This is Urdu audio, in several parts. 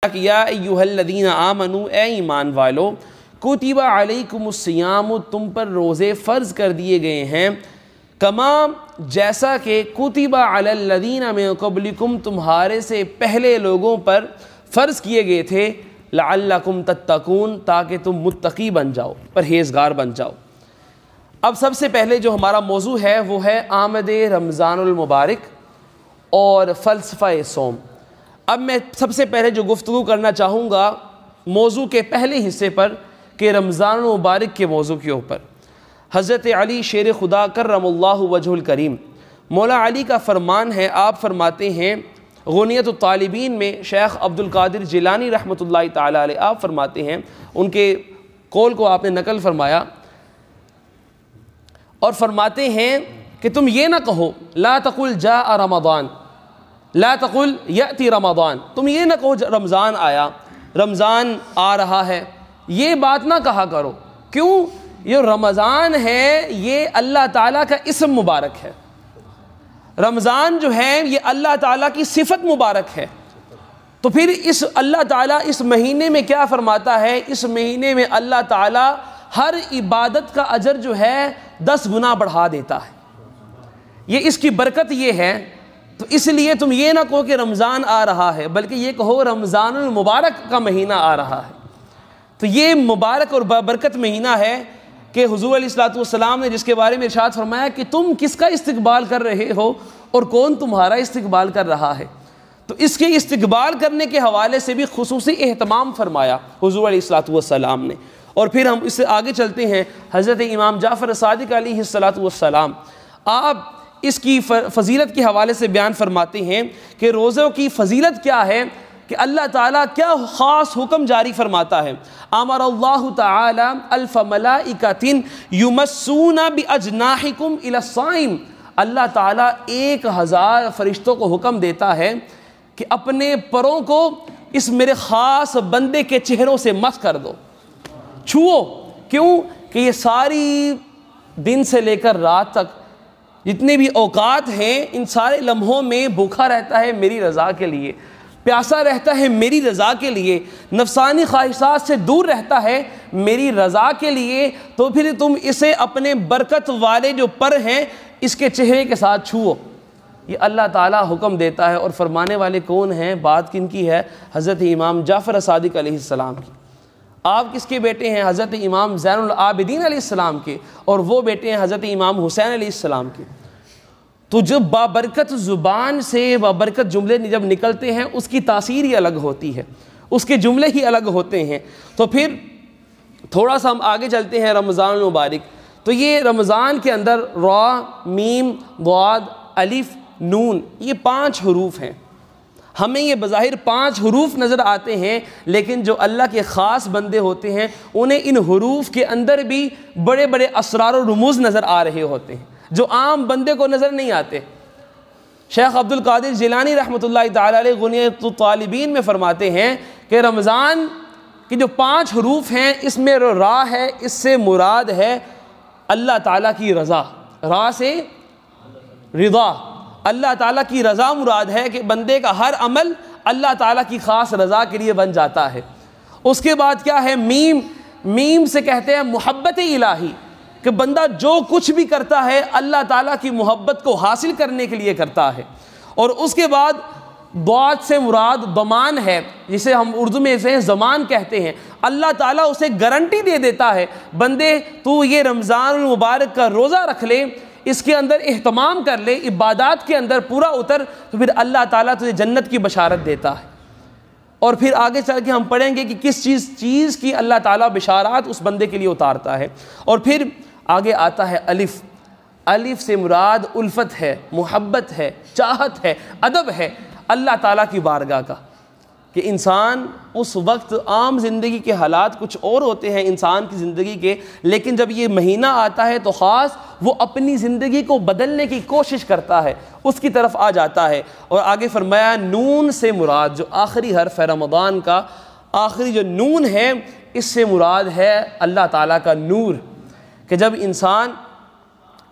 کہ یا ایھا الذین آمنو، اے ایمان والو، کتب علیکم الصیام، تم پر روزے فرض کر دیے گئے ہیں، کما جیسا کہ کتب علی الذین من قبلکم، تمہارے سے پہلے لوگوں پر فرض کیے گئے تھے، لعلکم تتقون، تاکہ تم متقی بن جاؤ، پرہیزگار بن جاؤ۔ اب سب سے پہلے جو ہمارا موضوع ہے وہ ہے آمد رمضان المبارک اور فلسفہ صوم۔ اب میں سب سے پہلے جو گفتگو کرنا چاہوں گا موضوع کے پہلے حصے پر کہ رمضان المبارک کے موضوع کے اوپر، حضرت علی شیر خدا کرم اللہ وجہ الکریم، مولا علی کا فرمان ہے، آپ فرماتے ہیں غنیت الطالبین میں، شیخ عبد القادر جیلانی رحمۃ اللہ تعالی علیہ آپ فرماتے ہیں، ان کے قول کو آپ نے نقل فرمایا اور فرماتے ہیں کہ تم یہ نہ کہو لا تقل جاء رمضان، لا تقل یأتی رمضان، تم یہ نہ کہو رمضان آیا، رمضان آ رہا ہے، یہ بات نہ کہا کرو۔ کیوں؟ یہ رمضان ہے، یہ اللہ تعالیٰ کا اسم مبارک ہے، رمضان جو ہے یہ اللہ تعالیٰ کی صفت مبارک ہے۔ تو پھر اس اللہ تعالیٰ اس مہینے میں کیا فرماتا ہے؟ اس مہینے میں اللہ تعالیٰ ہر عبادت کا اجر جو ہے 10 گنا بڑھا دیتا ہے، یہ اس کی برکت یہ ہے۔ تو اس لیے تم یہ نہ کہو کہ رمضان آ رہا ہے، بلکہ یہ کہو رمضان المبارک کا مہینہ آ رہا ہے۔ تو یہ مبارک اور بابرکت مہینہ ہے کہ حضور علیہ الصلوۃ والسلام نے جس کے بارے میں ارشاد فرمایا کہ تم کس کا استقبال کر رہے ہو اور کون تمہارا استقبال کر رہا ہے۔ تو اس کے استقبال کرنے کے حوالے سے بھی خصوصی اہتمام فرمایا حضور علیہ الصلوۃ والسلام نے۔ اور پھر ہم اس سے آگے چلتے ہیں، حضرت امام جعفر صادق علیہ الصلوۃ والسلام، آپ اس کی فضیلت کے حوالے سے بیان فرماتے ہیں کہ روزوں کی فضیلت کیا ہے، کہ اللہ تعالیٰ کیا خاص حکم جاری فرماتا ہے۔ امر اللہ تعالی الف ملائکۃ یمسون باجناحکم الی الصائم، اللہ تعالیٰ 1000 فرشتوں کو حکم دیتا ہے کہ اپنے پروں کو اس میرے خاص بندے کے چہروں سے مس کر دو، چھوؤ۔ کیوں؟ کہ یہ ساری دن سے لے کر رات تک جتنے بھی اوقات ہیں، ان سارے لمحوں میں بھوکا رہتا ہے میری رضا کے لیے، پیاسا رہتا ہے میری رضا کے لیے، نفسانی خواہشات سے دور رہتا ہے میری رضا کے لیے۔ تو پھر تم اسے اپنے برکت والے جو پر ہیں اس کے چہرے کے ساتھ چھوؤ، یہ اللہ تعالیٰ حکم دیتا ہے۔ اور فرمانے والے کون ہیں؟ بات کن کی ہے؟ حضرت امام جعفر صادق علیہ السلام کی۔ آپ کس کے بیٹے ہیں؟ حضرت امام زین العابدین علیہ السلام کے، اور وہ بیٹے ہیں حضرت امام حسین علیہ السلام کے۔ تو جب بابرکت زبان سے بابرکت جملے جب نکلتے ہیں اس کی تاثیر ہی الگ ہوتی ہے، اس کے جملے ہی الگ ہوتے ہیں۔ تو پھر تھوڑا سا ہم آگے چلتے ہیں رمضان المبارک۔ تو یہ رمضان کے اندر را، میم، ضاد، الف، نون، یہ 5 حروف ہیں۔ ہمیں یہ بظاہر 5 حروف نظر آتے ہیں، لیکن جو اللہ کے خاص بندے ہوتے ہیں انہیں ان حروف کے اندر بھی بڑے بڑے اسرار و رموز نظر آ رہے ہوتے ہیں جو عام بندے کو نظر نہیں آتے۔ شیخ عبد القادر جیلانی رحمۃ اللہ تعالی علیہ غنیت الطالبین میں فرماتے ہیں کہ رمضان کی جو 5 حروف ہیں، اس میں را ہے، اس سے مراد ہے اللہ تعالیٰ کی رضا، را سے رضا، اللہ تعالیٰ کی رضا مراد ہے کہ بندے کا ہر عمل اللہ تعالیٰ کی خاص رضا کے لیے بن جاتا ہے۔ اس کے بعد کیا ہے؟ میم، میم سے کہتے ہیں محبت الہی، کہ بندہ جو کچھ بھی کرتا ہے اللہ تعالیٰ کی محبت کو حاصل کرنے کے لیے کرتا ہے۔ اور اس کے بعد ضاد سے مراد ضمان ہے، جسے ہم اردو میں اسے زمان کہتے ہیں۔ اللہ تعالیٰ اسے گارنٹی دے دیتا ہے، بندے تو یہ رمضان المبارک کا روزہ رکھ لے، اس کے اندر اہتمام کر لے، عبادات کے اندر پورا اتر، تو پھر اللہ تعالیٰ تجھے جنت کی بشارت دیتا ہے۔ اور پھر آگے چل کے ہم پڑھیں گے کہ کس چیز کی اللہ تعالیٰ بشارات اس بندے کے لیے اتارتا ہے۔ اور پھر آگے آتا ہے الف، الف سے مراد الفت ہے، محبت ہے، چاہت ہے، ادب ہے اللہ تعالیٰ کی بارگاہ کا، کہ انسان اس وقت عام زندگی کے حالات کچھ اور ہوتے ہیں انسان کی زندگی کے، لیکن جب یہ مہینہ آتا ہے تو خاص وہ اپنی زندگی کو بدلنے کی کوشش کرتا ہے، اس کی طرف آ جاتا ہے۔ اور آگے فرمایا نون سے مراد، جو آخری حرف ہے رمضان کا، آخری جو نون ہے اس سے مراد ہے اللہ تعالیٰ کا نور، کہ جب انسان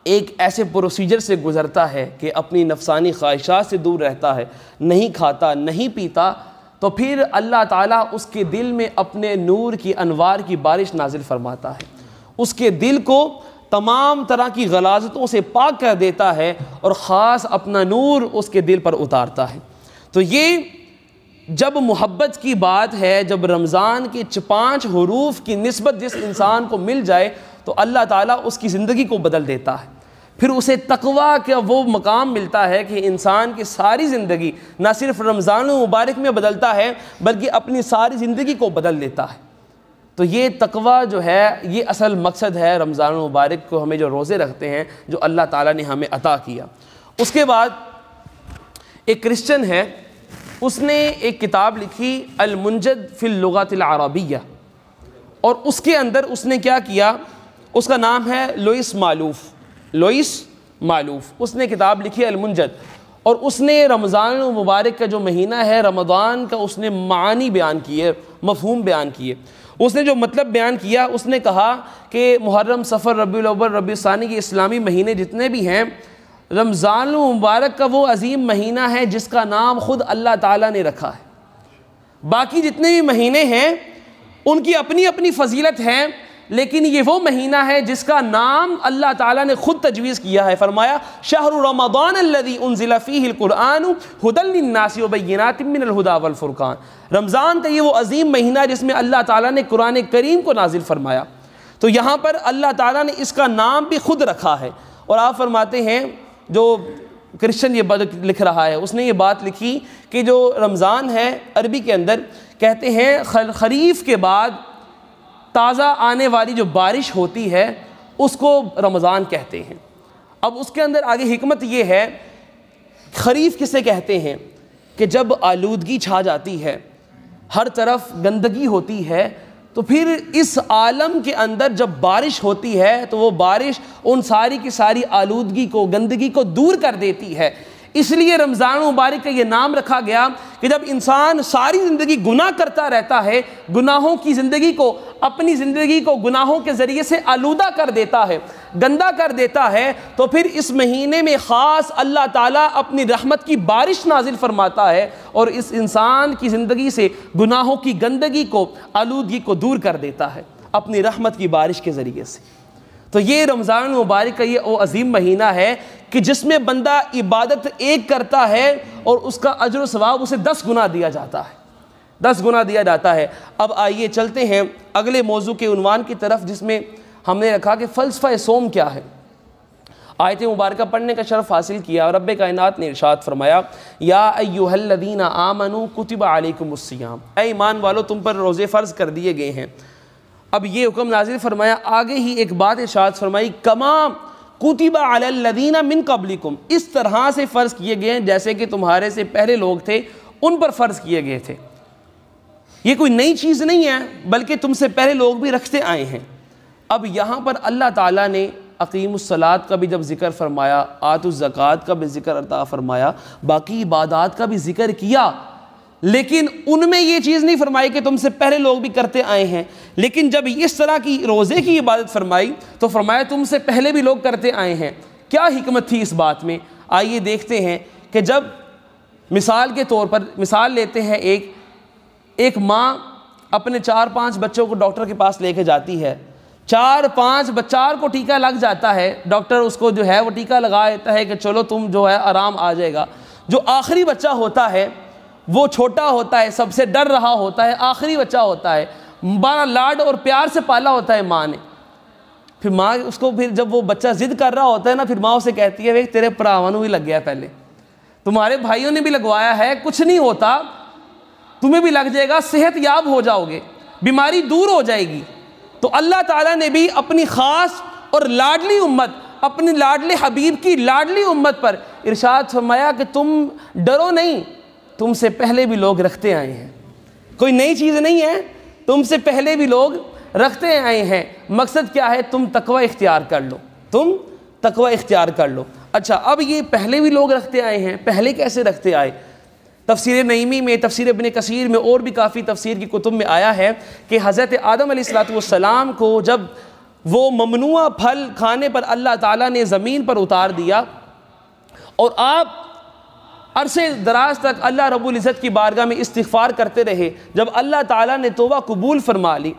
ایک ایسے پروسیجر سے گزرتا ہے کہ اپنی نفسانی خواہشات سے دور رہتا ہے، نہیں کھاتا نہیں پیتا، تو پھر اللہ تعالیٰ اس کے دل میں اپنے نور کی انوار کی بارش نازل فرماتا ہے، اس کے دل کو تمام طرح کی غلاظتوں سے پاک کر دیتا ہے اور خاص اپنا نور اس کے دل پر اتارتا ہے۔ تو یہ جب محبت کی بات ہے، جب رمضان کے 5 حروف کی نسبت جس انسان کو مل جائے تو اللہ تعالیٰ اس کی زندگی کو بدل دیتا ہے، پھر اسے تقویٰ کا وہ مقام ملتا ہے کہ انسان کی ساری زندگی نہ صرف رمضان المبارک میں بدلتا ہے بلکہ اپنی ساری زندگی کو بدل دیتا ہے۔ تو یہ تقویٰ جو ہے یہ اصل مقصد ہے رمضان المبارک کو ہمیں جو روزے رکھتے ہیں جو اللہ تعالیٰ نے ہمیں عطا کیا۔ اس کے بعد ایک کرسچن ہے، اس نے ایک کتاب لکھی المنجد فی اللغۃ العربیہ، اور اس کے اندر اس نے کیا کیا، اس کا نام ہے لوئس مالوف، اس نے کتاب لکھی المنجد، اور اس نے رمضان المبارک کا جو مہینہ ہے رمضان کا اس نے معانی بیان کیے، مفہوم بیان کیے۔ اس نے جو مطلب بیان کیا، اس نے کہا کہ محرم، صفر، ربیع الاول، ربیع الثانی کے اسلامی مہینے جتنے بھی ہیں، رمضان المبارک کا وہ عظیم مہینہ ہے جس کا نام خود اللہ تعالیٰ نے رکھا ہے۔ باقی جتنے بھی مہینے ہیں ان کی اپنی اپنی فضیلت ہے، لیکن یہ وہ مہینہ ہے جس کا نام اللہ تعالیٰ نے خود تجویز کیا ہے۔ فرمایا شہر رمضان الذی انزل فیہ القرآن ھدی للناس وبینات من الھدی والفرقان، رمضان کا یہ وہ عظیم مہینہ جس میں اللہ تعالیٰ نے قرآن کریم کو نازل فرمایا۔ تو یہاں پر اللہ تعالیٰ نے اس کا نام بھی خود رکھا ہے، اور آپ فرماتے ہیں جو کرسچن یہ لکھ رہا ہے اس نے یہ بات لکھی کہ جو رمضان ہے عربی کے اندر کہتے ہیں خریف کے بعد تازہ آنے والی جو بارش ہوتی ہے اس کو رمضان کہتے ہیں۔ اب اس کے اندر آگے حکمت یہ ہے، خریف کسے کہتے ہیں کہ جب آلودگی چھا جاتی ہے، ہر طرف گندگی ہوتی ہے، تو پھر اس عالم کے اندر جب بارش ہوتی ہے تو وہ بارش ان ساری کی ساری آلودگی کو، گندگی کو دور کر دیتی ہے۔ اس لیے رمضان مبارک کا یہ نام رکھا گیا کہ جب انسان ساری زندگی گناہ کرتا رہتا ہے، گناہوں کی زندگی کو، اپنی زندگی کو گناہوں کے ذریعے سے آلودہ کر دیتا ہے، گندا کر دیتا ہے، تو پھر اس مہینے میں خاص اللہ تعالیٰ اپنی رحمت کی بارش نازل فرماتا ہے اور اس انسان کی زندگی سے گناہوں کی گندگی کو، آلودگی کو دور کر دیتا ہے اپنی رحمت کی بارش کے ذریعے سے۔ تو یہ رمضان مبارک کا یہ وہ عظیم مہینہ ہے کہ جس میں بندہ عبادت ایک کرتا ہے اور اس کا اجر و ثواب اسے 10 گنا دیا جاتا ہے، 10 گنا دیا جاتا ہے۔ اب آئیے چلتے ہیں اگلے موضوع کے عنوان کی طرف، جس میں ہم نے رکھا کہ فلسفہ صوم کیا ہے۔ آیت مبارکہ پڑھنے کا شرف حاصل کیا اور رب کائنات نے ارشاد فرمایا یا ایھا الذین آمنوا کتب علیکم الصیام، اے ایمان والو تم پر روزے فرض کر دیے گئے ہیں۔ اب یہ حکم نازل فرمایا، آگے ہی ایک بات ارشاد فرمائی کما کتب علی الذین من قبلکم، اس طرح سے فرض کیے گئے ہیں جیسے کہ تمہارے سے پہلے لوگ تھے ان پر فرض کیے گئے تھے۔ یہ کوئی نئی چیز نہیں ہے بلکہ تم سے پہلے لوگ بھی رکھتے آئے ہیں۔ اب یہاں پر اللہ تعالیٰ نے اقیم الصلاۃ کا بھی جب ذکر فرمایا، آتوا الزکوٰۃ کا بھی ذکر عطا فرمایا، باقی عبادات کا بھی ذکر کیا، لیکن ان میں یہ چیز نہیں فرمائی کہ تم سے پہلے لوگ بھی کرتے آئے ہیں۔ لیکن جب اس طرح کی روزے کی عبادت فرمائی تو فرمایا تم سے پہلے بھی لوگ کرتے آئے ہیں۔ کیا حکمت تھی اس بات میں؟ آئیے دیکھتے ہیں کہ جب مثال کے طور پر مثال لیتے ہیں، ایک ماں اپنے 4-5 بچوں کو ڈاکٹر کے پاس لے کے جاتی ہے، 4-5 بچار کو ٹیکہ لگ جاتا ہے، ڈاکٹر اس کو جو ہے وہ ٹیکہ لگا دیتا ہے کہ چلو تم جو ہے آرام آ جائے گا۔ جو آخری بچہ ہوتا ہے وہ چھوٹا ہوتا ہے، سب سے ڈر رہا ہوتا ہے، آخری بچہ ہوتا ہے، بڑا لاڈ اور پیار سے پالا ہوتا ہے ماں نے۔ پھر ماں اس کو پھر جب وہ بچہ ضد کر رہا ہوتا ہے نا، پھر ماں اسے کہتی ہے تیرے پراوانوں بھی لگ گیا، پہلے تمہارے بھائیوں نے بھی لگوایا ہے، کچھ نہیں ہوتا، تمہیں بھی لگ جائے گا، صحت یاب ہو جاؤ گے، بیماری دور ہو جائے گی۔ تو اللہ تعالیٰ نے بھی اپنی خاص اور لاڈلی امت، اپنے لاڈلے حبیب کی لاڈلی امت پر ارشاد فرمایا کہ تم ڈرو نہیں، تم سے پہلے بھی لوگ رکھتے آئے ہیں، کوئی نئی چیز نہیں ہے، تم سے پہلے بھی لوگ رکھتے آئے ہیں۔ مقصد کیا ہے؟ تم تقوی اختیار کر لو، تم تقوی اختیار کر لو۔ اچھا، اب یہ پہلے بھی لوگ رکھتے آئے ہیں، پہلے کیسے رکھتے آئے؟ تفسیر نعیمی میں، تفسیر ابن کثیر میں اور بھی کافی تفسیر کی کتب میں آیا ہے کہ حضرت آدم علیہ السلام کو جب وہ ممنوع پھل کھانے پر اللہ تعالیٰ نے زمین پر اتار دیا اور آپ عرصے دراز تک اللہ رب العزت کی بارگاہ میں استغفار کرتے رہے، جب اللہ تعالیٰ نے توبہ قبول فرما لی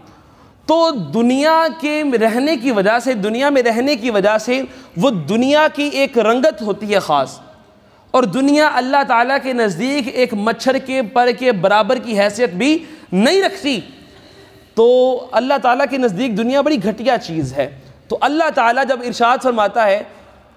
تو دنیا کے رہنے کی وجہ سے، دنیا میں رہنے کی وجہ سے وہ دنیا کی ایک رنگت ہوتی ہے خاص، اور دنیا اللہ تعالیٰ کے نزدیک ایک مچھر کے پر کے برابر کی حیثیت بھی نہیں رکھتی۔ تو اللہ تعالیٰ کے نزدیک دنیا بڑی گھٹیا چیز ہے۔ تو اللہ تعالیٰ جب ارشاد فرماتا ہے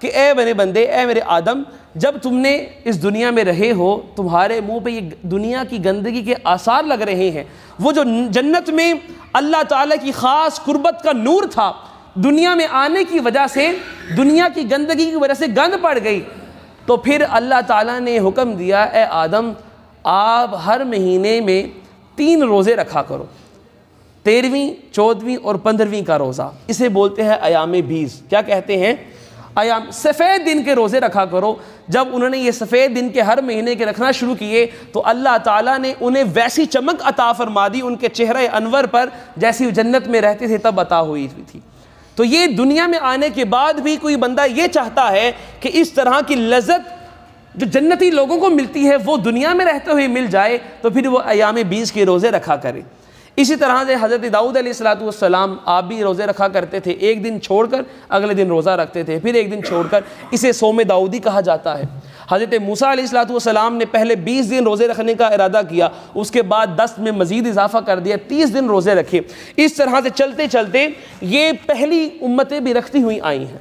کہ اے میرے بندے، اے میرے آدم، جب تم نے اس دنیا میں رہے ہو، تمہارے منہ پہ یہ دنیا کی گندگی کے آثار لگ رہے ہیں، وہ جو جنت میں اللہ تعالیٰ کی خاص قربت کا نور تھا، دنیا میں آنے کی وجہ سے دنیا کی گندگی کی وجہ سے گند پڑ گئی، تو پھر اللہ تعالیٰ نے حکم دیا، اے آدم آپ ہر مہینے میں 3 روزے رکھا کرو، 13ویں، 14ویں اور 15ویں کا روزہ، اسے بولتے ہیں ایام 20۔ کیا کہتے ہیں؟ ایام، سفید دن کے روزے رکھا کرو۔ جب انہوں نے یہ سفید دن کے ہر مہینے کے رکھنا شروع کیے تو اللہ تعالیٰ نے انہیں ویسی چمک عطا فرما دی ان کے چہرے انور پر جیسی جنت میں رہتے تھے تب عطا ہوئی تھی۔ تو یہ دنیا میں آنے کے بعد بھی کوئی بندہ یہ چاہتا ہے کہ اس طرح کی لذت جو جنتی لوگوں کو ملتی ہے وہ دنیا میں رہتے ہوئے مل جائے، تو پھر وہ ایام 20 کے روزے رکھا کرے۔ اسی طرح سے حضرت داؤد علیہ السلام آپ بھی روزے رکھا کرتے تھے، ایک دن چھوڑ کر اگلے دن روزہ رکھتے تھے، پھر ایک دن چھوڑ کر، اسے صوم داؤدی کہا جاتا ہے۔ حضرت موسیٰ علیہ السلام نے پہلے 20 دن روزے رکھنے کا ارادہ کیا، اس کے بعد 10 میں مزید اضافہ کر دیا، 30 دن روزے رکھے۔ اس طرح سے چلتے چلتے یہ پہلی امتیں بھی رکھتی ہوئی آئی ہیں،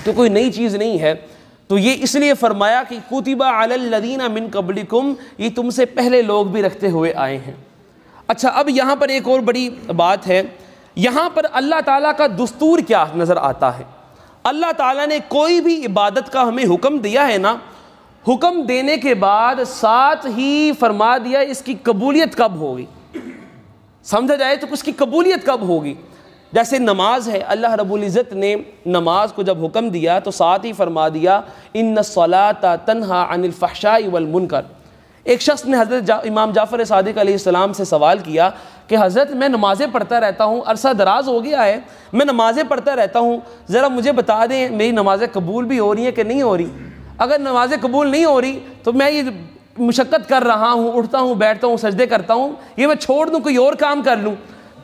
تو کوئی نئی چیز نہیں ہے۔ تو یہ اس لیے فرمایا کہ کتب علی الذین من قبلکم، یہ تم سے پہلے لوگ بھی رکھتے ہوئے آئے ہیں۔ اچھا، اب یہاں پر ایک اور بڑی بات ہے، یہاں پر اللہ تعالیٰ کا دستور کیا نظر آتا ہے؟ اللہ تعالیٰ نے کوئی بھی عبادت کا ہمیں حکم دیا ہے نا، حکم دینے کے بعد ساتھ ہی فرما دیا اس کی قبولیت کب ہوگی، سمجھا جائے تو اس کی قبولیت کب ہوگی۔ جیسے نماز ہے، اللہ رب العزت نے نماز کو جب حکم دیا تو ساتھ ہی فرما دیا ان الصلاۃ تنہی عن الفحشاء والمنکر۔ ایک شخص نے حضرت امام جعفر صادق علیہ السلام سے سوال کیا کہ حضرت میں نمازیں پڑھتا رہتا ہوں، عرصہ دراز ہو گیا ہے، میں نمازیں پڑھتا رہتا ہوں، ذرا مجھے بتا دیں میری نمازیں قبول بھی ہو رہی ہیں کہ نہیں ہو رہی؟ اگر نمازیں قبول نہیں ہو رہی تو میں یہ مشقت کر رہا ہوں، اٹھتا ہوں، بیٹھتا ہوں، سجدے کرتا ہوں، یہ میں چھوڑ دوں کوئی اور کام کر لوں؟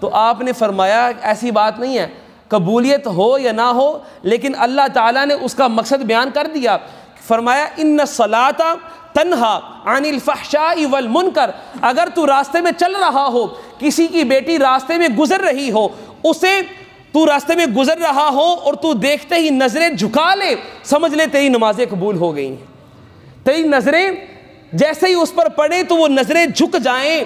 تو آپ نے فرمایا ایسی بات نہیں ہے، قبولیت ہو یا نہ ہو لیکن اللہ تعالیٰ نے اس کا مقصد بیان کر دیا، فرمایا ان الصلاۃ تنہا عن الفحشاء والمنکر۔ اگر تو راستے میں چل رہا ہو، کسی کی بیٹی راستے میں گزر رہی ہو، اسے تو راستے میں گزر رہا ہو اور تو دیکھتے ہی نظریں جھکا لے، سمجھ لے تیری نمازیں قبول ہو گئی ہیں۔ تیری نظریں جیسے ہی اس پر پڑے تو وہ نظریں جھک جائیں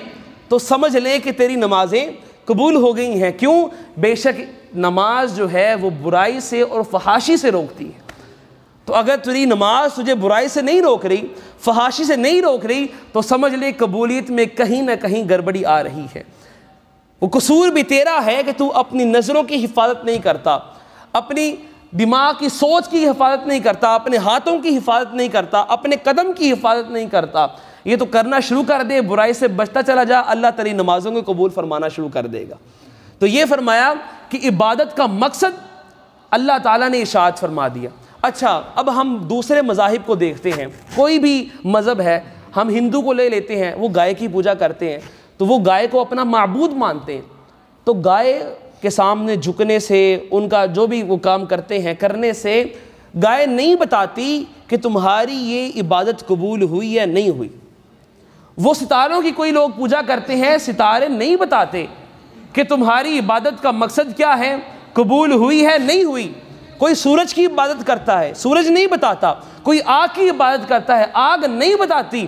تو سمجھ لے کہ تیری نمازیں قبول ہو گئی ہیں۔ کیوں؟ بے شک نماز جو ہے وہ برائی سے اور فحاشی سے روکتی ہے۔ تو اگر تیری نماز تجھے برائی سے نہیں روک رہی، فحاشی سے نہیں روک رہی، تو سمجھ لے قبولیت میں کہیں نہ کہیں گڑبڑی آ رہی ہے۔ وہ قصور بھی تیرا ہے کہ تو اپنی نظروں کی حفاظت نہیں کرتا، اپنی دماغ کی سوچ کی حفاظت نہیں کرتا، اپنے ہاتھوں کی حفاظت نہیں کرتا، اپنے قدم کی حفاظت نہیں کرتا۔ یہ تو کرنا شروع کر دے، برائی سے بچتا چلا جا، اللہ تیری نمازوں کو قبول فرمانا شروع کر دے گا۔ تو یہ فرمایا کہ عبادت کا مقصد اللہ تعالیٰ نے ارشاد فرما دیا۔ اچھا، اب ہم دوسرے مذاہب کو دیکھتے ہیں۔ کوئی بھی مذہب ہے، ہم ہندو کو لے لیتے ہیں، وہ گائے کی پوجا کرتے ہیں، تو وہ گائے کو اپنا معبود مانتے ہیں، تو گائے کے سامنے جھکنے سے، ان کا جو بھی وہ کام کرتے ہیں کرنے سے گائے نہیں بتاتی کہ تمہاری یہ عبادت قبول ہوئی یا نہیں ہوئی۔ وہ ستاروں کی کوئی لوگ پوجا کرتے ہیں، ستارے نہیں بتاتے کہ تمہاری عبادت کا مقصد کیا ہے، قبول ہوئی ہے نہیں ہوئی۔ کوئی سورج کی عبادت کرتا ہے، سورج نہیں بتاتا، کوئی آگ کی عبادت کرتا ہے، آگ نہیں بتاتی،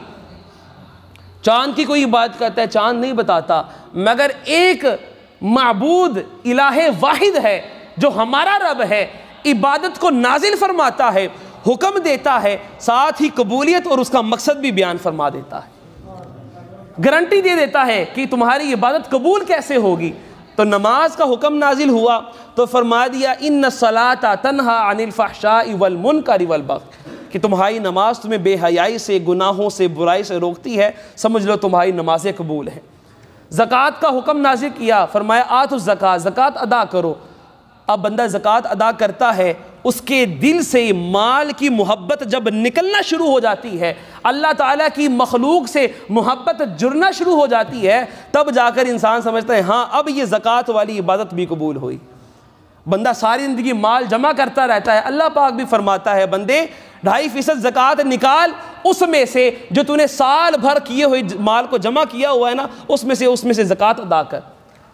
چاند کی کوئی عبادت کرتا ہے، چاند نہیں بتاتا، مگر ایک معبود الہ واحد ہے جو ہمارا رب ہے، عبادت کو نازل فرماتا ہے، حکم دیتا ہے، ساتھ ہی قبولیت اور اس کا مقصد بھی بیان فرما دیتا ہے، گارنٹی دے دیتا ہے کہ تمہاری عبادت قبول کیسے ہوگی۔ تو نماز کا حکم نازل ہوا تو فرما دیا ان الصلاۃ تنہی عن الفحشاء والمنکر والبغی، کہ تمہاری نماز تمہیں بے حیائی سے، گناہوں سے، برائی سے روکتی ہے، سمجھ لو تمہاری نمازیں قبول ہیں۔ زکوٰۃ کا حکم نازل کیا، فرمایا آتوا الزکوٰۃ، زکوٰۃ ادا کرو۔ اب بندہ زکوٰۃ ادا کرتا ہے، اس کے دل سے مال کی محبت جب نکلنا شروع ہو جاتی ہے، اللہ تعالیٰ کی مخلوق سے محبت جڑنا شروع ہو جاتی ہے، تب جا کر انسان سمجھتا ہے ہاں اب یہ زکوٰۃ والی عبادت بھی قبول ہوئی۔ بندہ ساری زندگی مال جمع کرتا رہتا ہے، اللہ پاک بھی فرماتا ہے بندے 2.5% زکوٰۃ نکال، اس میں سے جو تو نے سال بھر کیے ہوئے مال کو جمع کیا ہوا ہے نا، اس میں سے زکوٰۃ ادا کر۔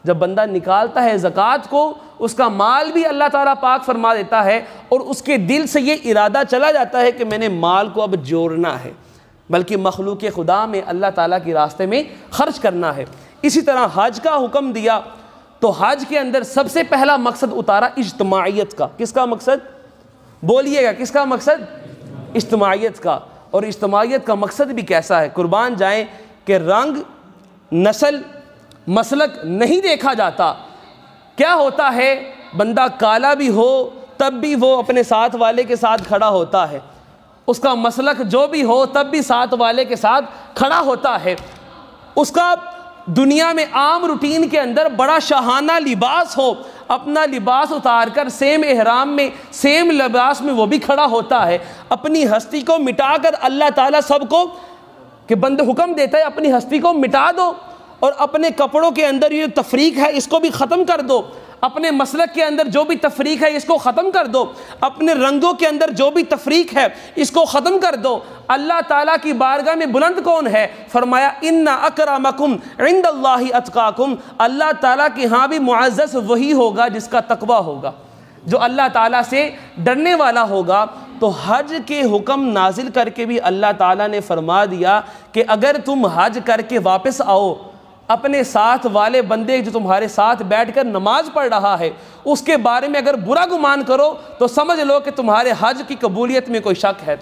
جب بندہ نکالتا ہے زکوٰۃ کو، اس کا مال بھی اللہ تعالیٰ پاک فرما دیتا ہے، اور اس کے دل سے یہ ارادہ چلا جاتا ہے کہ میں نے مال کو اب جوڑنا ہے، بلکہ مخلوق خدا میں اللہ تعالیٰ کے راستے میں خرچ کرنا ہے۔ اسی طرح حج کا حکم دیا تو حج کے اندر سب سے پہلا مقصد اتارا اجتماعیت کا۔ کس کا مقصد؟ بولیے گا، کس کا مقصد؟ اجتماعیت کا۔ اور اجتماعیت کا مقصد بھی کیسا ہے؟ قربان جائیں کہ رنگ، نسل، مسلک نہیں دیکھا جاتا۔ کیا ہوتا ہے؟ بندہ کالا بھی ہو تب بھی وہ اپنے ساتھ والے کے ساتھ کھڑا ہوتا ہے، اس کا مسلک جو بھی ہو تب بھی ساتھ والے کے ساتھ کھڑا ہوتا ہے، اس کا دنیا میں عام روٹین کے اندر بڑا شاہانہ لباس ہو، اپنا لباس اتار کر سیم احرام میں، سیم لباس میں وہ بھی کھڑا ہوتا ہے۔ اپنی ہستی کو مٹا کر اللہ تعالیٰ سب کو کہ بندے حکم دیتا ہے اپنی ہستی کو مٹا دو، اور اپنے کپڑوں کے اندر یہ تفریق ہے اس کو بھی ختم کر دو، اپنے مسلک کے اندر جو بھی تفریق ہے اس کو ختم کر دو، اپنے رنگوں کے اندر جو بھی تفریق ہے اس کو ختم کر دو۔ اللہ تعالیٰ کی بارگاہ میں بلند کون ہے؟ فرمایا ان اکرمکم عند اللہ اتقاکم، اللہ تعالیٰ کے ہاں بھی معزز وہی ہوگا جس کا تقوی ہوگا، جو اللہ تعالیٰ سے ڈرنے والا ہوگا۔ تو حج کے حکم نازل کر کے بھی اللہ تعالیٰ نے فرما دیا کہ اگر تم حج کر کے واپس آؤ، اپنے ساتھ والے بندے جو تمہارے ساتھ بیٹھ کر نماز پڑھ رہا ہے اس کے بارے میں اگر برا گمان کرو تو سمجھ لو کہ تمہارے حج کی قبولیت میں کوئی شک ہے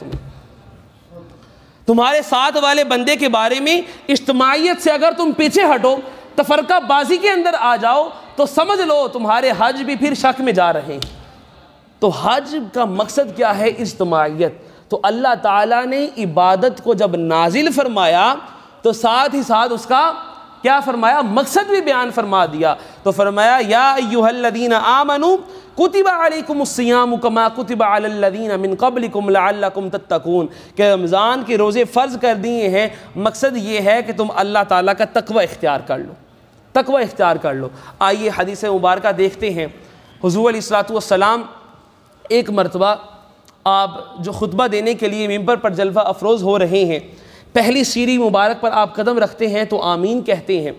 تمہارے ساتھ والے بندے کے بارے میں اجتماعیت سے اگر تم پیچھے ہٹو، تفرقہ بازی کے اندر آ جاؤ، تو سمجھ لو تمہارے حج بھی پھر شک میں جا رہے ہیں۔ تو حج کا مقصد کیا ہے؟ اجتماعیت۔ تو اللہ تعالیٰ نے عبادت کو جب نازل فرمایا تو ساتھ ہی ساتھ اس کا کیا فرمایا؟ مقصد بھی بیان فرما دیا۔ تو فرمایا یا ایھا الذین آمنوا کتب علیکم الصیام کما کتب علی الذین من قبلکم لعلکم تتقون، کہ رمضان کے روزے فرض کر دیے ہیں، مقصد یہ ہے کہ تم اللہ تعالیٰ کا تقوی اختیار کر لو، تقوی اختیار کر لو۔ آئیے حدیث مبارکہ دیکھتے ہیں۔ حضور علیہ الصلوۃ والسلام ایک مرتبہ آپ جو خطبہ دینے کے لیے ممبر پر جلوہ افروز ہو رہے ہیں، پہلی سیڑھی مبارک پر آپ قدم رکھتے ہیں تو آمین کہتے ہیں،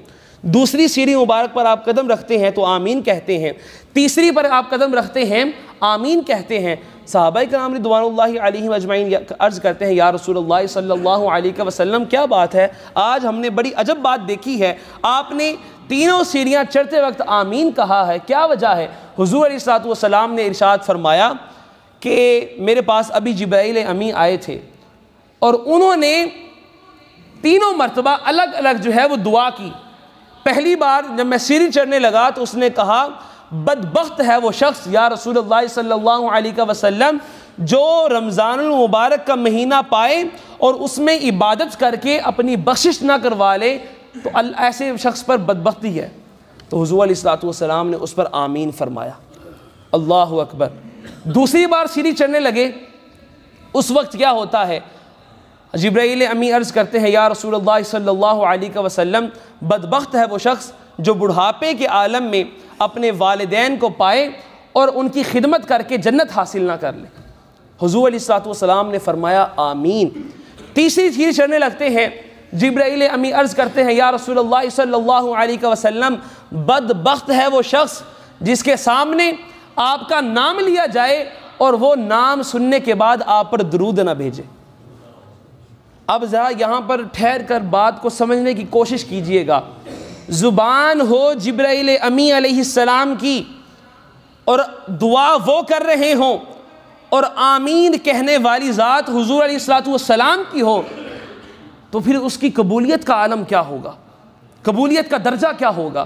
دوسری سیڑھی مبارک پر آپ قدم رکھتے ہیں تو آمین کہتے ہیں، تیسری پر آپ قدم رکھتے ہیں آمین کہتے ہیں۔ صحابہ کرام رضوان اللہ علیہم اجمعین عرض کرتے ہیں یا رسول اللہ صلی اللہ علیہ وسلم کیا بات ہے، آج ہم نے بڑی عجب بات دیکھی ہے، آپ نے تینوں سیڑھیاں چڑھتے وقت آمین کہا ہے، کیا وجہ ہے؟ حضور علیہ الصلوۃ والسلام نے ارشاد فرمایا کہ میرے پاس ابھی جبرائیل امی آئے تھے اور انہوں نے تینوں مرتبہ الگ الگ جو ہے وہ دعا کی۔ پہلی بار جب میں سیڑھی چڑھنے لگا تو اس نے کہا بدبخت ہے وہ شخص یا رسول اللہ صلی اللہ علیہ وسلم جو رمضان المبارک کا مہینہ پائے اور اس میں عبادت کر کے اپنی بخشش نہ کروا لے، تو ایسے شخص پر بدبختی ہے۔ تو حضور علیہ الصلوۃ والسلام نے اس پر آمین فرمایا۔ اللہ اکبر۔ دوسری بار سیڑھی چڑھنے لگے، اس وقت کیا ہوتا ہے؟ جبرائیل امی عرض کرتے ہیں یا رسول اللہ صلی اللہ علیہ وسلم بدبخت ہے وہ شخص جو بڑھاپے کے عالم میں اپنے والدین کو پائے اور ان کی خدمت کر کے جنت حاصل نہ کر لے۔ حضور علیہ الصلوۃ والسلام نے فرمایا آمین۔ تیسری سیڑھی چڑھنے لگتے ہیں، جبرائیل امی عرض کرتے ہیں یا رسول اللہ صلی اللہ علیہ وسلم بدبخت ہے وہ شخص جس کے سامنے آپ کا نام لیا جائے اور وہ نام سننے کے بعد آپ پر درود نہ بھیجے۔ اب ذرا یہاں پر ٹھہر کر بات کو سمجھنے کی کوشش کیجئے گا۔ زبان ہو جبرائیل امی علیہ السلام کی اور دعا وہ کر رہے ہوں اور آمین کہنے والی ذات حضور علیہ الصلوۃ والسلام کی ہو، تو پھر اس کی قبولیت کا عالم کیا ہوگا، قبولیت کا درجہ کیا ہوگا؟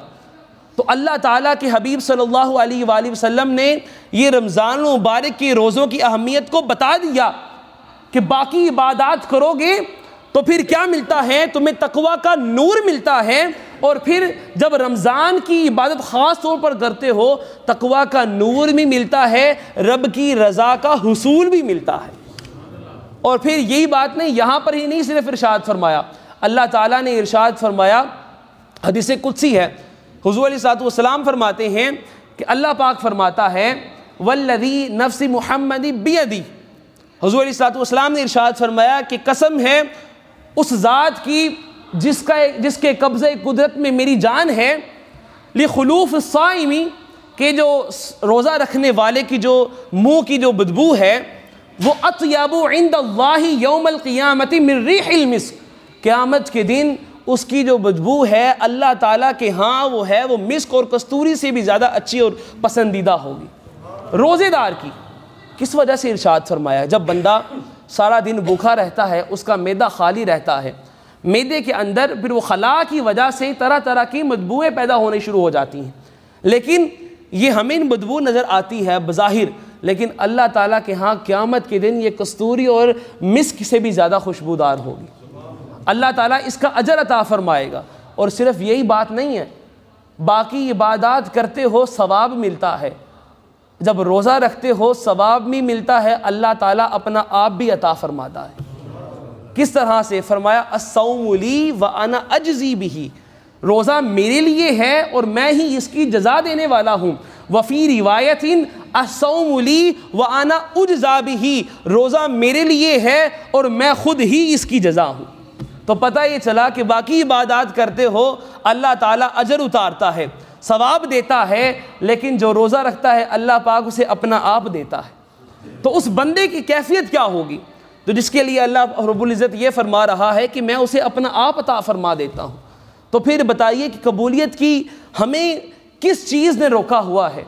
تو اللہ تعالیٰ کے حبیب صلی اللہ علیہ وآلہ وسلم نے یہ رمضان المبارک کے روزوں کی اہمیت کو بتا دیا کہ باقی عبادات کرو گے تو پھر کیا ملتا ہے؟ تمہیں تقویٰ کا نور ملتا ہے، اور پھر جب رمضان کی عبادت خاص طور پر کرتے ہو تقویٰ کا نور بھی ملتا ہے، رب کی رضا کا حصول بھی ملتا ہے۔ اور پھر یہی بات نہیں، یہاں پر ہی نہیں صرف ارشاد فرمایا، اللہ تعالیٰ نے ارشاد فرمایا، حدیث قدسی ہے، حضور علیہ الصلوۃ والسلام فرماتے ہیں کہ اللہ پاک فرماتا ہے والذی نفس محمد بیدی، حضور علیہ الصلوۃ والسلام نے ارشاد فرمایا کہ قسم ہے اس ذات کی جس کے قبضہ قدرت میں میری جان ہے، لخلوف الصائمی، کہ جو روزہ رکھنے والے کی جو منہ کی جو بدبو ہے وہ اطیب عند اللہ یوم القیامت من ریح المسک، قیامت کے دن اس کی جو بدبو ہے اللہ تعالیٰ کے ہاں وہ ہے وہ مسک اور کستوری سے بھی زیادہ اچھی اور پسندیدہ ہوگی۔ روزے دار کی کس وجہ سے ارشاد فرمایا؟ جب بندہ سارا دن بھوکا رہتا ہے، اس کا معدہ خالی رہتا ہے، معدے کے اندر پھر وہ خلا کی وجہ سے طرح طرح کی بدبوئیں پیدا ہونے شروع ہو جاتی ہیں، لیکن یہ ہمیں بدبو نظر آتی ہے بظاہر، لیکن اللہ تعالیٰ کے ہاں قیامت کے دن یہ کستوری اور مسک سے بھی زیادہ خوشبودار ہوگی۔ اللہ تعالیٰ اس کا اجر عطا فرمائے گا۔ اور صرف یہی بات نہیں ہے، باقی عبادات کرتے ہو ثواب ملتا ہے، جب روزہ رکھتے ہو ثواب بھی ملتا ہے، اللہ تعالیٰ اپنا آپ بھی عطا فرماتا ہے۔ کس طرح سے؟ فرمایا الصوم لی وانا اجزی بہ، روزہ میرے لیے ہے اور میں ہی اس کی جزا دینے والا ہوں۔ وفی روایت الصوم لی وانا اجزا بہ، روزہ میرے لیے ہے اور میں خود ہی اس کی جزا ہوں۔ تو پتہ یہ چلا کہ باقی عبادات کرتے ہو اللہ تعالیٰ اجر اتارتا ہے، ثواب دیتا ہے، لیکن جو روزہ رکھتا ہے اللہ پاک اسے اپنا آپ دیتا ہے۔ تو اس بندے کی کیفیت کیا ہوگی؟ تو جس کے لیے اللہ رب العزت یہ فرما رہا ہے کہ میں اسے اپنا آپ عطا فرما دیتا ہوں۔ تو پھر بتائیے کہ قبولیت کی ہمیں کس چیز نے روکا ہوا ہے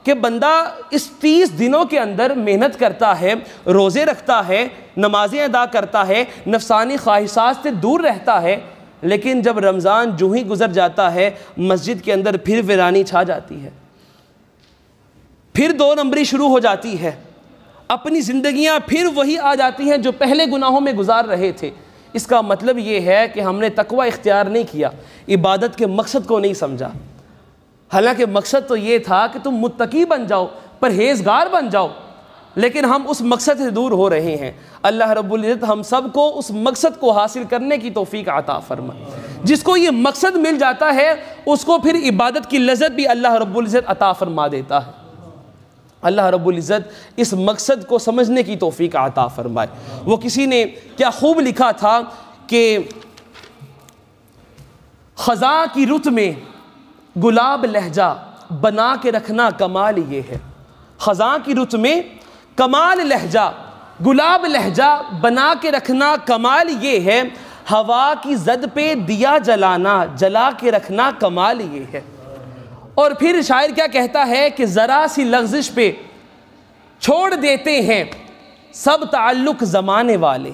کہ بندہ اس 30 دنوں کے اندر محنت کرتا ہے، روزے رکھتا ہے، نمازیں ادا کرتا ہے، نفسانی خواہشات سے دور رہتا ہے، لیکن جب رمضان جو ہی گزر جاتا ہے مسجد کے اندر پھر ویرانی چھا جاتی ہے، پھر 2 نمبری شروع ہو جاتی ہے، اپنی زندگیاں پھر وہی آ جاتی ہیں جو پہلے گناہوں میں گزار رہے تھے۔ اس کا مطلب یہ ہے کہ ہم نے تقوی اختیار نہیں کیا، عبادت کے مقصد کو نہیں سمجھا۔ حالانکہ مقصد تو یہ تھا کہ تم متقی بن جاؤ، پرہیزگار بن جاؤ، لیکن ہم اس مقصد سے دور ہو رہے ہیں۔ اللہ رب العزت ہم سب کو اس مقصد کو حاصل کرنے کی توفیق عطا فرمائے۔ جس کو یہ مقصد مل جاتا ہے اس کو پھر عبادت کی لذت بھی اللہ رب العزت عطا فرما دیتا ہے۔ اللہ رب العزت اس مقصد کو سمجھنے کی توفیق عطا فرمائے۔ وہ کسی نے کیا خوب لکھا تھا کہ خزاں کی رت میں گلاب لہجہ بنا کے رکھنا کمال یہ ہے، خزاں کی رت میں کمال لہجہ گلاب لہجہ بنا کے رکھنا کمال یہ ہے، ہوا کی زد پہ دیا جلانا جلا کے رکھنا کمال یہ ہے۔ اور پھر شاعر کیا کہتا ہے کہ ذرا سی لغزش پہ چھوڑ دیتے ہیں سب تعلق زمانے والے،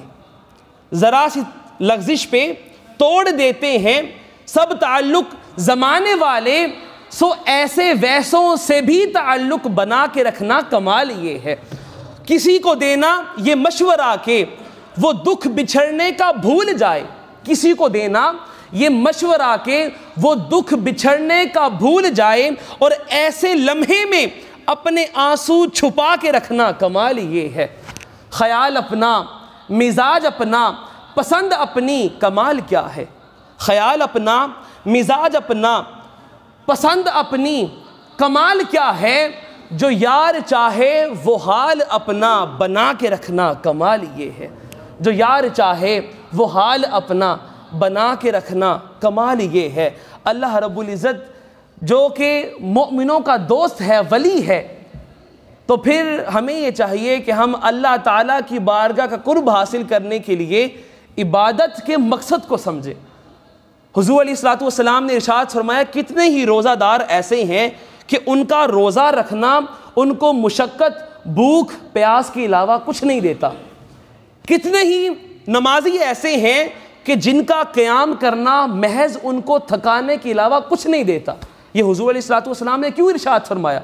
ذرا سی لغزش پہ توڑ دیتے ہیں سب تعلق زمانے والے، سو ایسے ویسوں سے بھی تعلق بنا کے رکھنا کمال یہ ہے۔ کسی کو دینا یہ مشورہ کہ وہ دکھ بچھڑنے کا بھول جائے، کسی کو دینا یہ مشورہ کہ وہ دکھ بچھڑنے کا بھول جائے، اور ایسے لمحے میں اپنے آنسو چھپا کے رکھنا کمال یہ ہے۔ خیال اپنا، مزاج اپنا، پسند اپنی، کمال کیا ہے؟ خیال اپنا، مزاج اپنا، پسند اپنی، کمال کیا ہے؟ جو یار چاہے وہ حال اپنا بنا کے رکھنا کمال یہ ہے۔ جو یار چاہے وہ حال اپنا بنا کے رکھنا کمال یہ ہے۔ اللہ رب العزت جو کہ مومنوں کا دوست ہے، ولی ہے، تو پھر ہمیں یہ چاہیے کہ ہم اللہ تعالیٰ کی بارگاہ کا قرب حاصل کرنے کے لیے عبادت کے مقصد کو سمجھیں۔ حضور علیہ الصلوۃ والسلام نے ارشاد فرمایا کتنے ہی روزہ دار ایسے ہیں کہ ان کا روزہ رکھنا ان کو مشقت، بھوک، پیاس کے علاوہ کچھ نہیں دیتا۔ کتنے ہی نمازی ایسے ہیں کہ جن کا قیام کرنا محض ان کو تھکانے کے علاوہ کچھ نہیں دیتا۔ یہ حضور علیہ الصلوۃ والسلام نے کیوں ارشاد فرمایا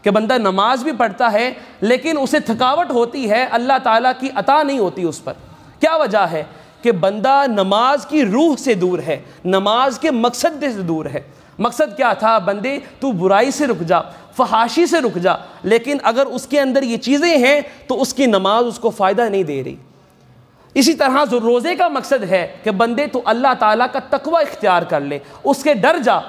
کہ بندہ نماز بھی پڑھتا ہے لیکن اسے تھکاوٹ ہوتی ہے، اللہ تعالیٰ کی عطا نہیں ہوتی اس پر۔ کیا وجہ ہے؟ کہ بندہ نماز کی روح سے دور ہے، نماز کے مقصد سے دور ہے۔ مقصد کیا تھا؟ بندے تو برائی سے رک جا، فحاشی سے رک جا، لیکن اگر اس کے اندر یہ چیزیں ہیں تو اس کی نماز اس کو فائدہ نہیں دے رہی۔ اسی طرح روزے کا مقصد ہے کہ بندے تو اللہ تعالیٰ کا تقوی اختیار کر لے، اس کے ڈر جا،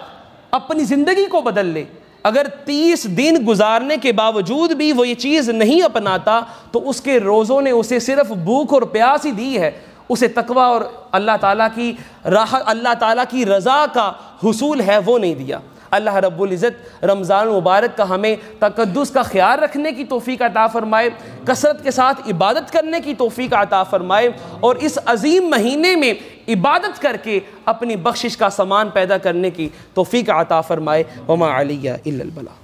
اپنی زندگی کو بدل لے۔ اگر 30 دن گزارنے کے باوجود بھی وہ یہ چیز نہیں اپناتا تو اس کے روزوں نے اسے صرف بھوک اور پیاس ہی دی ہے، اسے تقوی اور اللہ تعالیٰ کی راحت، اللہ تعالیٰ کی رضا کا حصول ہے وہ نہیں دیا۔ اللہ رب العزت رمضان مبارک کا ہمیں تقدس کا خیال رکھنے کی توفیق عطا فرمائے، کثرت کے ساتھ عبادت کرنے کی توفیق عطا فرمائے، اور اس عظیم مہینے میں عبادت کر کے اپنی بخشش کا سامان پیدا کرنے کی توفیق عطا فرمائے۔ وما علیہ الا البلاغ۔